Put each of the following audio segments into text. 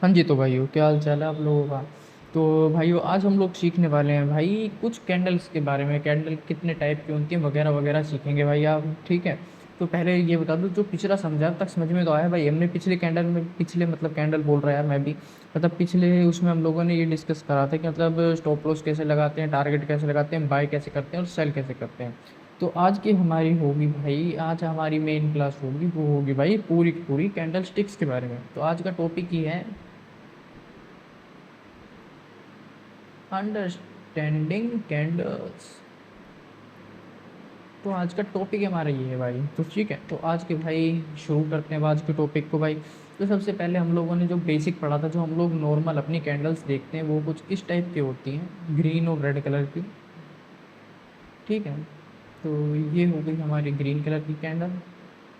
हाँ जी, तो भाइयों क्या हाल चाल है आप लोगों का। तो भाइयों आज हम लोग सीखने वाले हैं भाई कुछ कैंडल्स के बारे में, कैंडल कितने टाइप की होती हैं वगैरह वगैरह सीखेंगे भाई आप। ठीक है। तो पहले ये बता दो, जो पिछला समझा अब तक समझ में तो आया भाई। हमने पिछले कैंडल में, पिछले मतलब कैंडल बोल रहा है यार मैं भी, मतलब पिछले उसमें हम लोगों ने ये डिस्कस करा था कि मतलब स्टॉप लॉस कैसे लगाते हैं, टारगेट कैसे लगाते हैं, बाय कैसे करते हैं और सेल कैसे करते हैं। तो आज की हमारी होगी भाई, आज हमारी मेन क्लास होगी, वो होगी भाई पूरी की पूरी कैंडल स्टिक्स के बारे में। तो आज का टॉपिक ही है अंडरस्टैंडिंग कैंडल्स। तो आज का टॉपिक हमारा ये है भाई। तो ठीक है, तो आज के भाई शुरू करते हैं आज के टॉपिक को भाई। तो सबसे पहले हम लोगों ने जो बेसिक पढ़ा था, जो हम लोग नॉर्मल अपनी कैंडल्स देखते हैं वो कुछ इस टाइप की होती हैं, ग्रीन और रेड कलर की। ठीक है। तो ये हो गई हमारी ग्रीन कलर की कैंडल।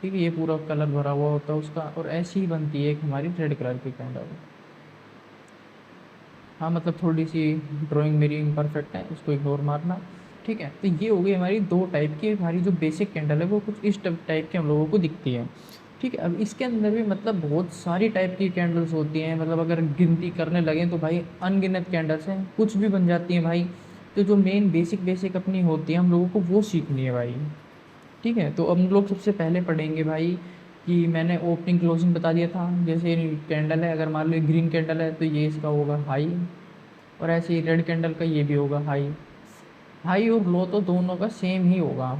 ठीक है, ये पूरा कलर भरा हुआ होता है उसका, और ऐसी ही बनती है एक हमारी रेड कलर की कैंडल। हाँ मतलब थोड़ी सी ड्राइंग मेरी इम्परफेक्ट है, उसको इग्नोर मारना। ठीक है, तो ये हो गई हमारी दो टाइप की। हमारी जो बेसिक कैंडल है वो कुछ इस टाइप की हम लोगों को दिखती है। ठीक है, अब इसके अंदर भी मतलब बहुत सारी टाइप की कैंडल्स होती हैं, मतलब अगर गिनती करने लगें तो भाई अनगिनत कैंडल्स हैं, कुछ भी बन जाती हैं भाई। तो जो मेन बेसिक बेसिक अपनी होती है हम लोगों को वो सीखनी है भाई। ठीक है, तो हम लोग सबसे पहले पढ़ेंगे भाई कि मैंने ओपनिंग क्लोजिंग बता दिया था। जैसे कैंडल है, अगर मान लो ग्रीन कैंडल है तो ये इसका होगा हाई, और ऐसे ही रेड कैंडल का ये भी होगा हाई। हाई और लो तो दोनों का सेम ही होगा।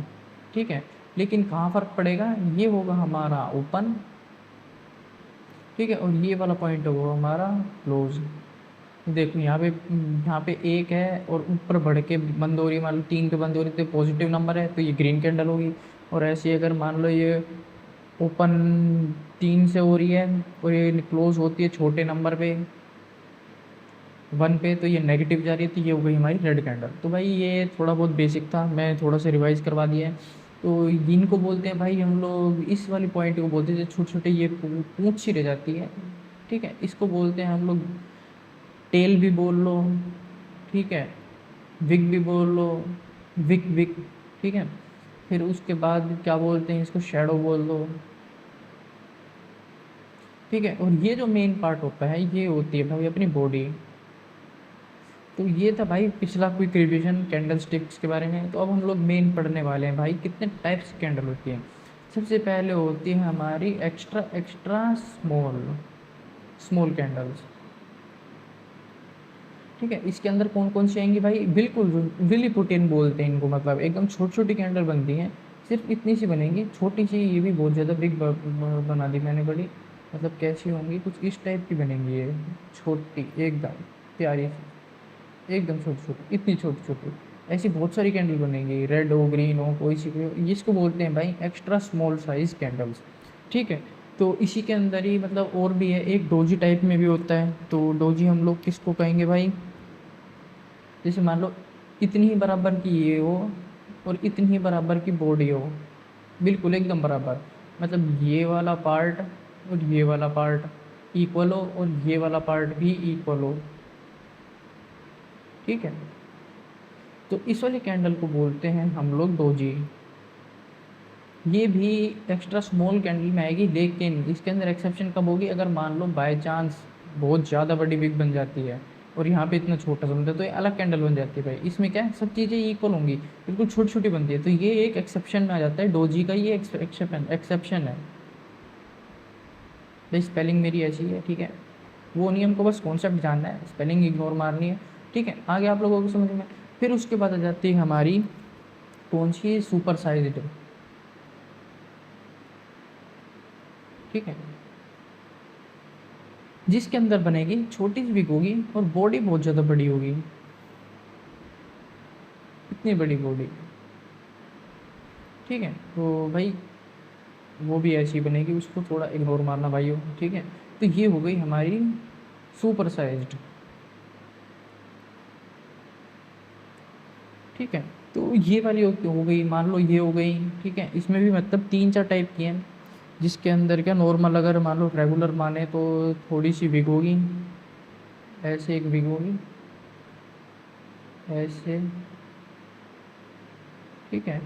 ठीक है, लेकिन कहाँ फ़र्क पड़ेगा, ये होगा हमारा ओपन। ठीक है, और ये वाला पॉइंट होगा हमारा क्लोज। देखो यहाँ पे एक है और ऊपर बढ़ के बंद हो रही है, मान लो 3 पे बंद हो रही है तो पॉजिटिव नंबर है, तो ये ग्रीन कैंडल होगी। और ऐसे ही अगर मान लो ये ओपन 3 से हो रही है और ये क्लोज होती है छोटे नंबर पे 1 पे, तो ये नेगेटिव जा रही है, तो ये हो गई हमारी रेड कैंडल। तो भाई ये थोड़ा बहुत बेसिक था, मैं थोड़ा सा रिवाइज करवा दिया है। तो इनको बोलते हैं भाई हम लोग, इस वाली पॉइंट को बोलते हैं जो छोटे छोटे ये पूंछ सी रह जाती है। ठीक है, इसको बोलते हैं हम लोग टेल भी बोल लो। ठीक है, विग भी बोल लो, विक विक। ठीक है, फिर उसके बाद क्या बोलते हैं इसको, शेडो बोल लो। ठीक है, और ये जो मेन पार्ट होता है ये होती है भाई अपनी बॉडी। तो ये था भाई पिछला क्विक रिवीजन कैंडल स्टिक्स के बारे में। तो अब हम लोग मेन पढ़ने वाले हैं भाई कितने टाइप्स की कैंडल होती हैं। सबसे पहले होती है हमारी extra extra small small candles. ठीक है, इसके अंदर कौन कौन सी आएंगी भाई, बिल्कुल विलिपुटिन बोलते हैं इनको, मतलब एकदम छोटी छोटी कैंडल बनती हैं, सिर्फ इतनी सी बनेंगी छोटी सी। ये भी बहुत ज़्यादा बिग बना दी मैंने बड़ी। मतलब कैसी होंगी, कुछ इस टाइप की बनेंगी ये, छोटी एकदम प्यारी सी, एकदम छोटी छोटी, इतनी छोटी छोटी। ऐसी बहुत सारी कैंडल बनेंगी, रेड हो ग्रीन हो कोई सी भी हो, इसको बोलते हैं भाई एक्स्ट्रा स्मॉल साइज कैंडल्स। ठीक है, तो इसी के अंदर ही मतलब और भी है, एक डोजी टाइप में भी होता है। तो डोजी हम लोग किसको कहेंगे भाई, जैसे मान लो इतनी ही बराबर की ये हो और इतनी ही बराबर की बॉडी हो, बिल्कुल एकदम बराबर। मतलब ये वाला पार्ट और ये वाला पार्ट इक्वल हो और ये वाला पार्ट भी इक्वल हो। ठीक है, तो इस वाली कैंडल को बोलते हैं हम लोग डोजी। ये भी एक्स्ट्रा स्मॉल कैंडल में आएगी, लेकिन इसके अंदर एक्सेप्शन कब होगी, अगर मान लो बाय चांस बहुत ज़्यादा बड़ी विग बन जाती है और यहाँ पे इतना छोटा सा बनता है तो ये अलग कैंडल बन जाती है भाई। इसमें क्या है, सब चीज़ें इक्वल होंगी, बिल्कुल छोटी छोटी बनती है, तो ये एक एक्सेप्शन में आ जाता है डोजी का, ये एक्सेप्शन है भाई। स्पेलिंग मेरी ऐसी है, ठीक है, वो नहीं, हमको बस कॉन्सेप्ट जानना है, स्पेलिंग इग्नोर मारनी है। ठीक है, आगे आप लोगों को समझ में। फिर उसके बाद आ जाती है हमारी कौन सी, सुपर साइज्ड। ठीक है, जिसके अंदर बनेगी छोटी सी विग होगी और बॉडी बहुत ज़्यादा बड़ी होगी, इतनी बड़ी बॉडी। ठीक है, तो भाई वो भी ऐसी बनेगी, उसको थोड़ा इग्नोर मारना भाइयों। ठीक है, तो ये हो गई हमारी सुपर साइज्ड। ठीक है, तो ये वाली हो गई, मान लो ये हो गई। ठीक है, इसमें भी मतलब 3 4 टाइप की हैं, जिसके अंदर क्या नॉर्मल अगर मान लो रेगुलर माने तो थोड़ी सी विग होगी, ऐसे एक विग होगी, ऐसे। ठीक है,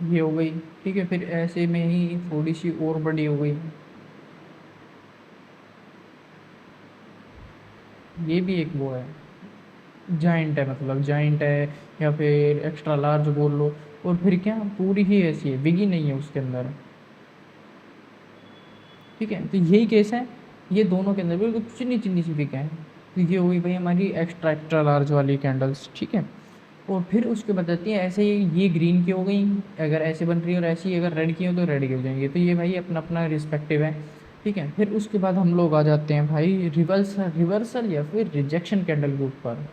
ये हो गई। ठीक है, फिर ऐसे में ही थोड़ी सी और बड़ी हो गई, ये भी एक वो है, जाइंट है, मतलब जाइंट है या फिर एक्स्ट्रा लार्ज बोल लो। और फिर क्या पूरी ही ऐसी है, बिगी नहीं है उसके अंदर। ठीक है, तो यही केस है, ये दोनों के अंदर बिल्कुल चिन्नी चिन्नी सी बिग है। तो ये हो गई भाई हमारी एक्स्ट्रा एक्स्ट्रा लार्ज वाली कैंडल्स। ठीक है, और फिर उसके बाद आती है ऐसे ये ग्रीन की हो गई, अगर ऐसे बन रही है, और ऐसी अगर रेड की हो तो रेड की हो जाएंगी। तो ये भाई अपना अपना रिस्पेक्टिव है। ठीक है, फिर उसके बाद हम लोग आ जाते हैं भाई रिवर्सल रिवर्सल या फिर रिजेक्शन कैंडल के ऊपर।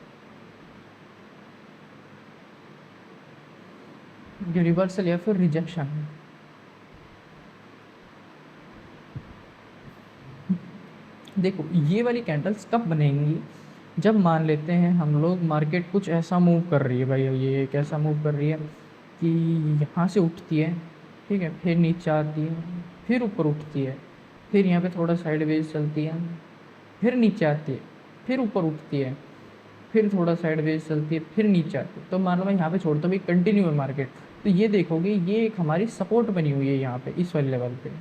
जो रिवर्सल या फिर रिजेक्शन, देखो ये वाली कैंडल्स कब बनेंगी, जब मान लेते हैं हम लोग मार्केट कुछ ऐसा मूव कर रही है भाई, ये एक ऐसा मूव कर रही है कि यहाँ से उठती है, ठीक है, फिर नीचे आती है, फिर ऊपर उठती है, फिर यहाँ पे थोड़ा साइडवेज चलती है, फिर नीचे आती है, फिर ऊपर उठती है, फिर थोड़ा साइडवेज चलती है, फिर नीचे आती है। तो मान लो मैं यहाँ पे छोड़ता हूँ भाई, कंटिन्यू है मार्केट, तो ये देखोगे ये एक हमारी सपोर्ट बनी हुई है यहाँ पे इस वाले लेवल पे,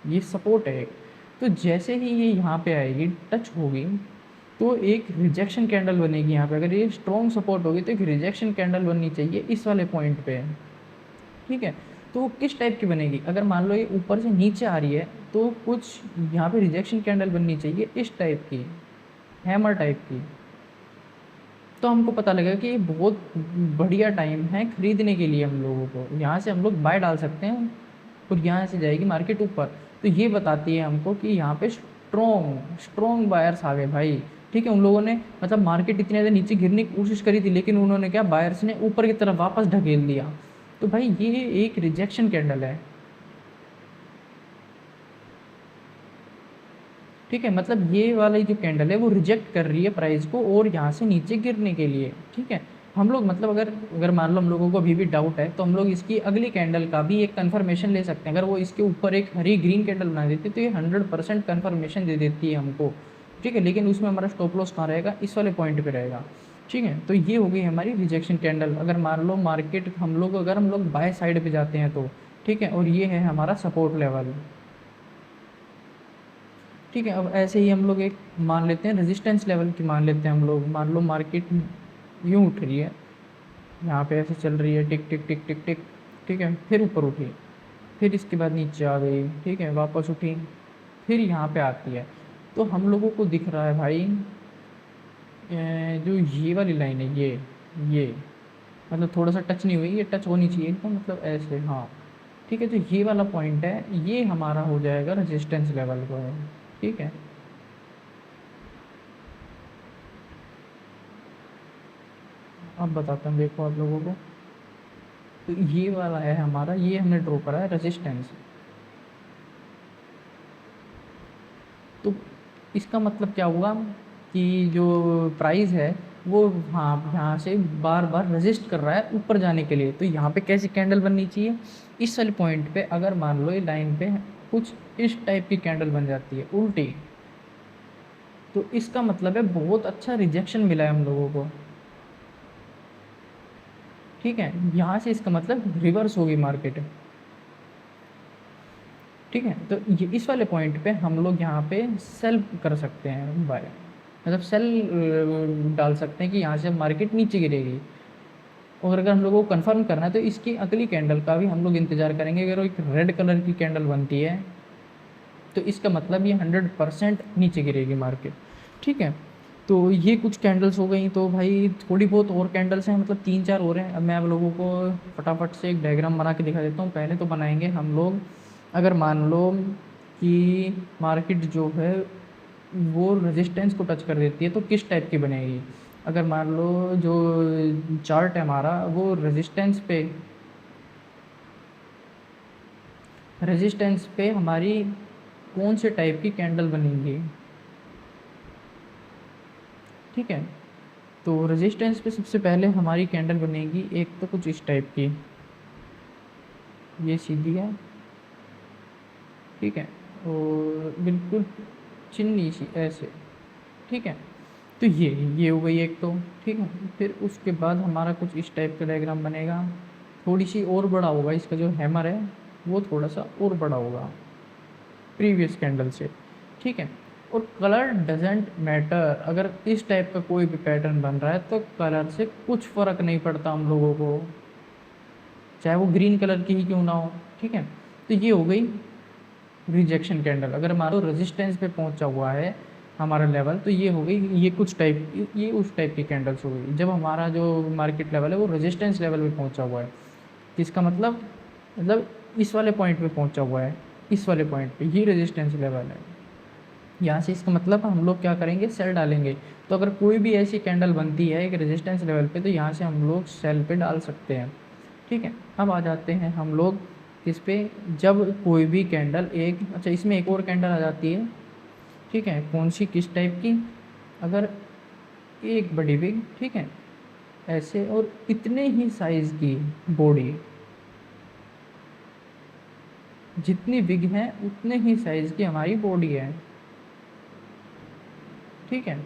ये सपोर्ट है एक। तो जैसे ही ये यहाँ पे आएगी, टच होगी, तो एक रिजेक्शन कैंडल बनेगी यहाँ पे। अगर ये स्ट्रॉन्ग सपोर्ट होगी तो एक रिजेक्शन कैंडल बननी चाहिए इस वाले पॉइंट पे। ठीक है, तो वो किस टाइप की बनेगी, अगर मान लो ये ऊपर से नीचे आ रही है तो कुछ यहाँ पे रिजेक्शन कैंडल बननी चाहिए इस टाइप की, हैमर टाइप की। तो हमको पता लगेगा कि ये बहुत बढ़िया टाइम है खरीदने के लिए हम लोगों को, यहाँ से हम लोग बाय डाल सकते हैं और यहाँ से जाएगी मार्केट ऊपर। तो ये बताती है हमको कि यहाँ पे स्ट्रॉन्ग स्ट्रॉन्ग बायर्स आ गए भाई। ठीक है, उन लोगों ने मतलब मार्केट इतने ज़्यादा नीचे गिरने की कोशिश करी थी, लेकिन उन्होंने क्या, बायर्स ने ऊपर की तरफ वापस ढकेल दिया। तो भाई ये एक रिजेक्शन कैंडल है। ठीक है, मतलब ये वाली जो कैंडल है वो रिजेक्ट कर रही है प्राइस को और यहाँ से नीचे गिरने के लिए। ठीक है, हम लोग मतलब अगर अगर मान लो हम लोगों को अभी भी डाउट है तो हम लोग इसकी अगली कैंडल का भी एक कन्फर्मेशन ले सकते हैं। अगर वो इसके ऊपर एक हरी ग्रीन कैंडल बना देती है तो ये 100% कन्फर्मेशन दे देती है हमको। ठीक है, लेकिन उसमें हमारा स्टॉप लॉस कहाँ रहेगा, इस वाले पॉइंट पे रहेगा। ठीक है, तो ये हो गई हमारी रिजेक्शन कैंडल। अगर मान लो मार्केट हम लोग बाय साइड पे जाते हैं तो। ठीक है, और ये है हमारा सपोर्ट लेवल। ठीक है, अब ऐसे ही हम लोग एक मान लेते हैं रेजिस्टेंस लेवल की, मान लेते हैं हम लोग, मान लो मार्केट यूँ उठ रही है, यहाँ पे ऐसे चल रही है, टिक टिक टिक टिक टिक। ठीक है, फिर ऊपर उठी, फिर इसके बाद नीचे आ गई, ठीक है, वापस उठी, फिर यहाँ पे आती है। तो हम लोगों को दिख रहा है भाई जो ये वाली लाइन है, ये मतलब थोड़ा सा टच नहीं हुई, ये टच होनी चाहिए एकदम, मतलब ऐसे, हाँ। ठीक है, तो ये वाला पॉइंट है, ये हमारा हो जाएगा रेजिस्टेंस लेवल को है। ठीक है, अब बताता हूँ देखो आप लोगों को। तो ये वाला है हमारा, ये हमने ड्रॉ करा है रेजिस्टेंस। तो इसका मतलब क्या हुआ कि जो प्राइस है वो, हाँ, यहाँ से बार बार रेजिस्ट कर रहा है ऊपर जाने के लिए। तो यहाँ पे कैसी कैंडल बननी चाहिए, इस वाले पॉइंट पे अगर मान लो ये लाइन पे कुछ इस टाइप की कैंडल बन जाती है उल्टी, तो इसका मतलब है बहुत अच्छा रिजेक्शन मिला है हम लोगों को। ठीक है, यहाँ से इसका मतलब रिवर्स होगी मार्केट। ठीक है, तो ये इस वाले पॉइंट पे हम लोग यहाँ पे सेल कर सकते हैं बाय, मतलब सेल डाल सकते हैं कि यहाँ से मार्केट नीचे गिरेगी। और अगर हम लोगों को कंफर्म करना है तो इसकी अगली कैंडल का भी हम लोग इंतज़ार करेंगे। अगर वो एक रेड कलर की कैंडल बनती है तो इसका मतलब ये 100% नीचे गिरेगी मार्केट। ठीक है, तो ये कुछ कैंडल्स हो गई। तो भाई थोड़ी बहुत और कैंडल्स हैं, मतलब 3-4 और हैं। अब मैं आप लोगों को फटाफट से एक डायग्राम बना के दिखा देता हूँ। पहले तो बनाएंगे हम लोग, अगर मान लो कि मार्केट जो है वो रेजिस्टेंस को टच कर देती है तो किस टाइप की बनेगी। अगर मान लो जो चार्ट है हमारा वो रेजिस्टेंस पे हमारी कौन से टाइप की कैंडल बनेंगी। ठीक है, तो रेजिस्टेंस पे सबसे पहले हमारी कैंडल बनेगी एक तो कुछ इस टाइप की, ये सीधी है। ठीक है, और बिल्कुल चिन्नी सी ऐसे। ठीक है, तो ये हो गई एक तो। ठीक है, फिर उसके बाद हमारा कुछ इस टाइप का डायग्राम बनेगा, थोड़ी सी और बड़ा होगा, इसका जो हैमर है वो थोड़ा सा और बड़ा होगा प्रीवियस कैंडल से। ठीक है, और कलर डजेंट मैटर, अगर इस टाइप का कोई भी पैटर्न बन रहा है तो कलर से कुछ फ़र्क नहीं पड़ता हम लोगों को, चाहे वो ग्रीन कलर की ही क्यों ना हो। ठीक है, तो ये हो गई रिजेक्शन कैंडल। अगर मान लो रेजिस्टेंस पे पहुंचा हुआ है हमारा लेवल, तो ये हो गई, ये कुछ टाइप, ये उस टाइप की कैंडल्स हो गई जब हमारा जो मार्केट लेवल है वो रेजिस्टेंस लेवल पे पहुंचा हुआ है। इसका मतलब इस वाले पॉइंट पे पहुंचा हुआ है, इस वाले पॉइंट पे, ये रेजिस्टेंस लेवल है। यहाँ से इसका मतलब हम लोग क्या करेंगे, सेल डालेंगे। तो अगर कोई भी ऐसी कैंडल बनती है एक रेजिस्टेंस लेवल पे, तो यहाँ से हम लोग सेल पे डाल सकते हैं। ठीक है, अब आ जाते हैं हम लोग इस पे, जब कोई भी कैंडल एक, अच्छा इसमें एक और कैंडल आ जाती है। ठीक है, कौन सी, किस टाइप की, अगर एक बड़ी बिग, ठीक है, ऐसे और इतने ही साइज़ की बॉडी, जितनी बिग है उतने ही साइज़ की हमारी बॉडी है। ठीक है,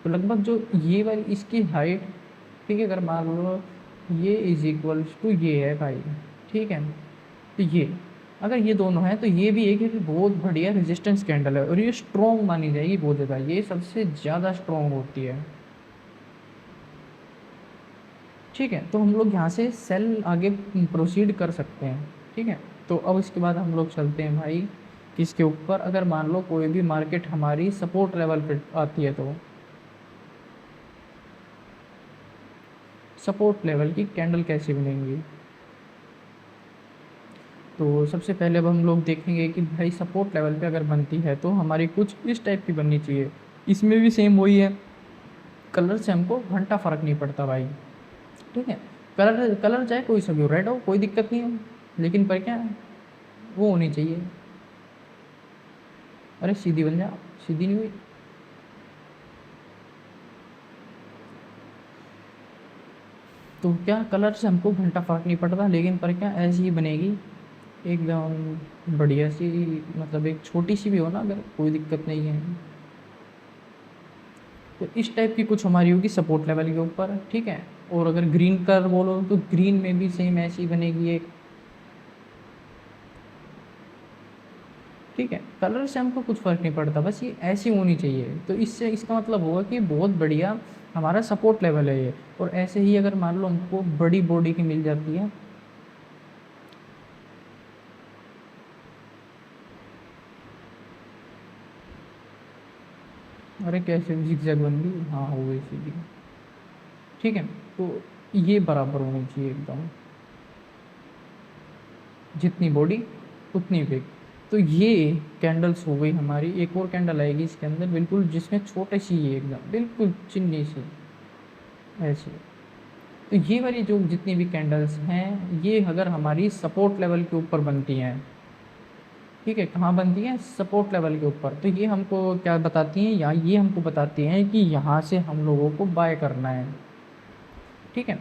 तो लगभग जो ये वाली इसकी हाइट, ठीक है, अगर मान लो ये इज इक्वल्स टू ये है भाई। ठीक है, तो ये अगर ये दोनों हैं तो ये भी एक बहुत बढ़िया रेजिस्टेंस कैंडल है और ये स्ट्रॉन्ग मानी जाएगी बहुत ज़्यादा, ये सबसे ज़्यादा स्ट्रॉन्ग होती है। ठीक है, तो हम लोग यहाँ से सेल आगे प्रोसीड कर सकते हैं। ठीक है, तो अब इसके बाद हम लोग चलते हैं भाई किसके ऊपर, अगर मान लो कोई भी मार्केट हमारी सपोर्ट लेवल पे आती है, तो सपोर्ट लेवल की कैंडल कैसे बनेंगी। तो सबसे पहले अब हम लोग देखेंगे कि भाई सपोर्ट लेवल पे अगर बनती है तो हमारी कुछ इस टाइप की बननी चाहिए। इसमें भी सेम वही है, कलर से हमको घंटा फ़र्क नहीं पड़ता भाई। ठीक है, कलर कलर चाहे कोई सा भी हो, रेड हो कोई दिक्कत नहीं है, लेकिन पर क्या वो होनी चाहिए। अरे सीधी बन जा, सीधी नहीं हुई। तो क्या कलर से हमको घंटा फ़र्क नहीं पड़ता, लेकिन पर क्या ऐसी ही बनेगी एकदम बढ़िया सी, मतलब एक छोटी सी भी हो ना अगर, कोई दिक्कत नहीं है। तो इस टाइप की कुछ हमारी होगी सपोर्ट लेवल के ऊपर। ठीक है, और अगर ग्रीन कलर बोलो तो ग्रीन में भी सेम ऐसी बनेगी एक। ठीक है, कलर से हमको कुछ फ़र्क नहीं पड़ता, बस ये ऐसी होनी चाहिए। तो इससे इसका मतलब होगा कि बहुत बढ़िया हमारा सपोर्ट लेवल है ये। और ऐसे ही अगर मान लो हमको बड़ी बॉडी की मिल जाती है, अरे कैसे जिगजैग बन गई, हाँ हो गई सीधी। ठीक है, तो ये बराबर होनी चाहिए एकदम, जितनी बॉडी उतनी बिग। तो ये कैंडल्स हो गई हमारी। एक और कैंडल आएगी इसके अंदर बिल्कुल, जिसमें छोटे सी है एकदम बिल्कुल चिन्नी सी ऐसी। तो ये वाली जो जितनी भी कैंडल्स हैं, ये अगर हमारी सपोर्ट लेवल के ऊपर बनती हैं, ठीक है, कहाँ बनती हैं, सपोर्ट लेवल के ऊपर, तो ये हमको क्या बताती हैं, या ये हमको बताती हैं कि यहाँ से हम लोगों को बाय करना है। ठीक है,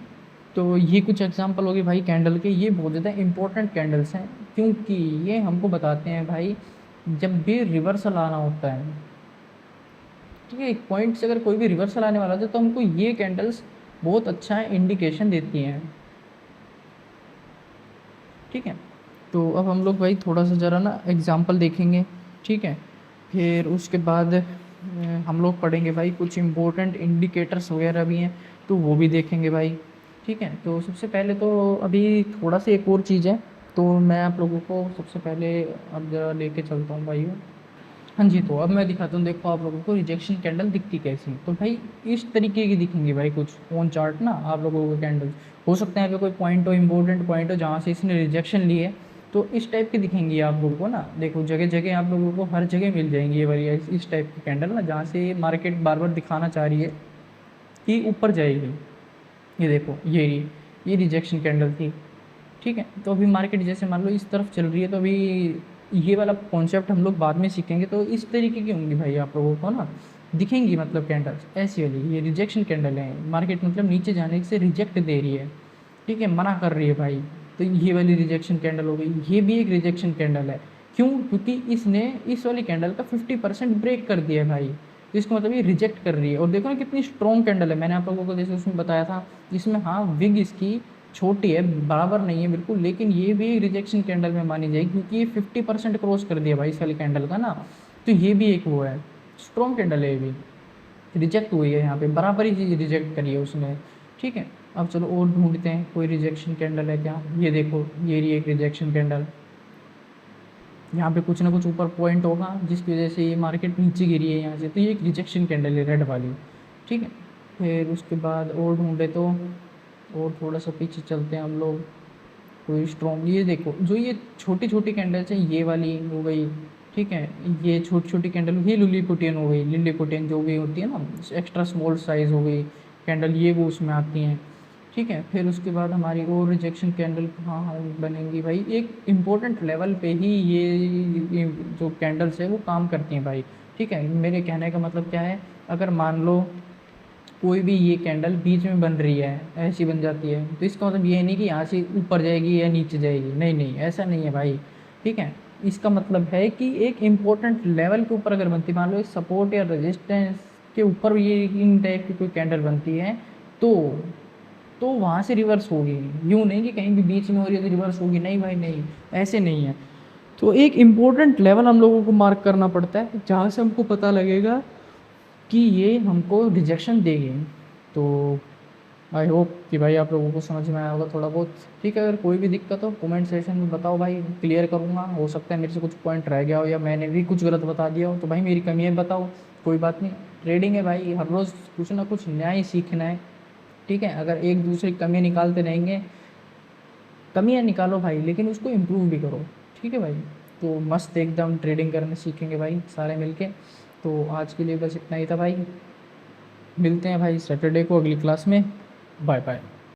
तो ये कुछ एग्जांपल हो गए भाई कैंडल के, ये बहुत ज़्यादा इंपॉर्टेंट कैंडल्स हैं, क्योंकि ये हमको बताते हैं भाई जब भी रिवर्सल आना होता है। ठीक है, एक पॉइंट से अगर कोई भी रिवर्सल आने वाला था तो हमको ये कैंडल्स बहुत अच्छा इंडिकेशन देती हैं। ठीक है, तो अब हम लोग भाई थोड़ा सा ज़रा ना एग्जांपल देखेंगे। ठीक है, फिर उसके बाद हम लोग पढ़ेंगे भाई कुछ इम्पोर्टेंट इंडिकेटर्स वगैरह भी हैं, तो वो भी देखेंगे भाई। ठीक है, तो सबसे पहले तो अभी थोड़ा सा एक और चीज़ है, तो मैं आप लोगों को सबसे पहले अब ज़रा लेके चलता हूँ भाई। हाँ जी, तो अब मैं दिखाता हूँ, देखो आप लोगों को रिजेक्शन कैंडल दिखती कैसी। तो भाई इस तरीके की दिखेंगी भाई कुछ ऑन चार्ट ना आप लोगों को कैंडल। हो सकता है यहाँ पे कोई पॉइंट हो, इंपॉर्टेंट पॉइंट हो जहाँ से इसने रिजेक्शन ली है, तो इस टाइप की दिखेंगी आप लोगों को ना। देखो जगह जगह आप लोगों को हर जगह मिल जाएंगी ये वाली इस टाइप की कैंडल ना, जहाँ से मार्केट बार बार दिखाना चाह रही है कि ऊपर जाएगी। ये देखो ये रिजेक्शन कैंडल थी। ठीक है, तो अभी मार्केट जैसे मान लो इस तरफ चल रही है, तो अभी ये वाला कॉन्सेप्ट हम लोग बाद में सीखेंगे। तो इस तरीके की होंगी भाई आप लोगों को ना दिखेंगी, मतलब कैंडल्स ऐसी वाली, ये रिजेक्शन कैंडल है। मार्केट मतलब नीचे जाने से रिजेक्ट दे रही है, ठीक है, मना कर रही है भाई। तो ये वाली रिजेक्शन कैंडल हो गई, ये भी एक रिजेक्शन कैंडल है। क्यों, क्योंकि इसने इस वाली कैंडल का 50% ब्रेक कर दिया है भाई, तो इसका मतलब ये रिजेक्ट कर रही है। और देखो ना कितनी स्ट्रॉन्ग कैंडल है, मैंने आप लोगों को जैसे उसमें बताया था, इसमें हाँ विग इसकी छोटी है, बराबर नहीं है बिल्कुल, लेकिन ये भी रिजेक्शन कैंडल में मानी जाएगी, क्योंकि ये 50% क्रॉस कर दिया भाई इस वाली कैंडल का ना। तो ये भी एक वो है, स्ट्रॉन्ग कैंडल है ये भी, रिजेक्ट हुई है यहाँ पे, बराबर ही चीज़ रिजेक्ट करी है उसने। ठीक है, अब चलो और ढूंढते हैं कोई रिजेक्शन कैंडल है क्या। ये देखो, ये रही एक रिजेक्शन कैंडल, यहाँ पे कुछ ना कुछ ऊपर पॉइंट होगा जिसकी वजह से ये मार्केट नीचे गिरी है यहाँ से, तो ये एक रिजेक्शन कैंडल है रेड वाली। ठीक है, फिर उसके बाद और ढूंढे तो, और थोड़ा सा पीछे चलते हैं हम लोग, कोई स्ट्रॉन्ग, ये देखो जो ये छोटी छोटी कैंडल्स हैं, ये वाली हो गई। ठीक है, ये छोटी छोटी कैंडल, ये लिलीपुटियन हो गई, लिलीपुटियन जो भी होती है ना, एक्स्ट्रा स्मॉल साइज़ हो गई कैंडल, ये वो उसमें आती हैं। ठीक है, फिर उसके बाद हमारी और रिजेक्शन कैंडल कहाँ हाँ बनेंगी भाई, एक इम्पोर्टेंट लेवल पे ही ये जो कैंडल्स है वो काम करती हैं भाई। ठीक है, मेरे कहने का मतलब क्या है, अगर मान लो कोई भी ये कैंडल बीच में बन रही है, ऐसी बन जाती है, तो इसका मतलब ये नहीं कि यहाँ से ऊपर जाएगी या नीचे जाएगी, नहीं नहीं ऐसा नहीं है भाई। ठीक है, इसका मतलब है कि एक इम्पोर्टेंट लेवल के ऊपर अगर बनती है, मान लो सपोर्ट या रेजिस्टेंस के ऊपर ये इन टाइप की कोई कैंडल बनती है, तो वहाँ से रिवर्स होगी। यूँ नहीं कि कहीं भी बीच में हो रही है तो रिवर्स होगी, नहीं भाई नहीं, ऐसे नहीं है। तो एक इम्पोर्टेंट लेवल हम लोगों को मार्क करना पड़ता है, जहाँ से हमको पता लगेगा कि ये हमको रिजेक्शन देगी। तो आई होप कि भाई आप लोगों को समझ में आया होगा थोड़ा बहुत। ठीक है, अगर कोई भी दिक्कत हो कमेंट सेशन में बताओ भाई, क्लियर करूँगा। हो सकता है मेरे से कुछ पॉइंट रह गया हो या मैंने भी कुछ गलत बता दिया हो, तो भाई मेरी कमियाँ बताओ, कोई बात नहीं। ट्रेडिंग है भाई, हर रोज़ कुछ ना कुछ नया ही सीखना है। ठीक है, अगर एक दूसरे की कमियाँ निकालते रहेंगे, कमियाँ निकालो भाई, लेकिन उसको इम्प्रूव भी करो। ठीक है भाई, तो मस्त एकदम ट्रेडिंग करने सीखेंगे भाई सारे मिलके। तो आज के लिए बस इतना ही था भाई, मिलते हैं भाई सैटरडे को अगली क्लास में। Bye bye.